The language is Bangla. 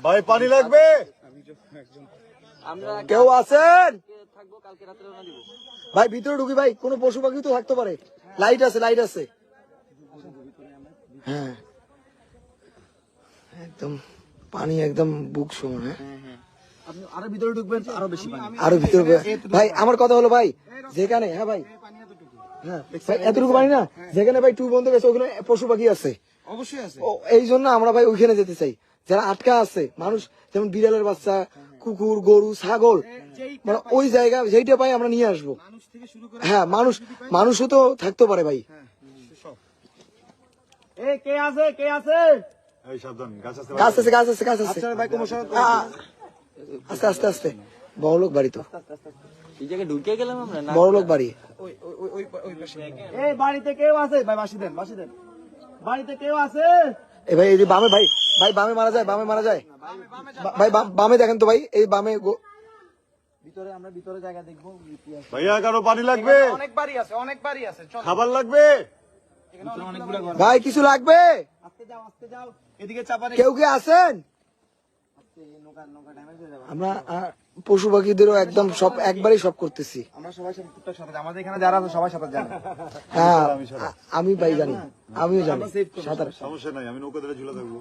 ভাই পানি লাগবে? কেউ আছেন? ভাই ভিতরে ঢুকি ভাই, কোন পশু পাখি তো থাকতে পারে। লাইট আছে, লাইট আছে। হ্যাঁ একদম পানি একদম বুক সমান। আপনি আরো ভিতরে ঢুকবেন, আরো বেশি পানি। আরো ভিতরে ভাই আমার কথা হলো ভাই, যেখানে হ্যাঁ ভাই হ্যাঁ এতটুকু পানি না, যেখানে ভাই টু বন্ধ গেছে ওখানে পশু পাখি আছে অবশ্যই আছে। এই জন্য আমরা ভাই ওইখানে যেতে চাই। যারা আটকা আছে মানুষ, যেমন বিড়ালের বাচ্চা, কুকুর, গরু, ছাগল, মানে ওই জায়গা যেইটা পাই আমরা নিয়ে আসবো। হ্যাঁ মানুষও তো থাকতে পারে ভাই। কে আছে, কে আছে? এই সাবধান, গাছ আছে, গাছ আছে, গাছ আছে, গাছ আছে। ভাই কোনো সময় আস্তে আস্তে আস্তে, বড় লোক বাড়ি তো, এই জায়গায় ঢুকে গেলাম আমরা না। বড় লোক বাড়ি। এই বাড়িতে কেউ আছে? ভাই বাসি দেন, বাসি দেন। বাড়িতে কেউ আছে? এ ভাই এই যে বামে, ভাই ভাই বামে মারা যায়, বামে মারা যায় ভাই, বামে দেখেন তো ভাই, এই বামে ভিতরে আমরা ভিতরে জায়গা দেখবো। ভাইয়া কারো পানি লাগবে? অনেক বাড়ি আছে, অনেক বাড়ি আছে। চল খাবার লাগবে? অনেকগুলো ঘর। ভাই কিছু লাগবে? আস্তে যাও, আস্তে যাও। এদিকে চাপা রে। কেউ কি আছেন? নৌকা ড্যামেজ হয়ে যাবে। আমরা পশু পাখিদেরও একদম সব একবারই সব করতেছি। আমরা সবাই সাথে টুকটাক সাথে, আমাদের এখানে যারা আছে সবাই সাথে জানে। হ্যাঁ আমি ভাই জানি, আমিও জানি সেভ করব। সাঁতার। সমস্যা নাই, আমি নৌকা ধরে ঝুলে থাকবো।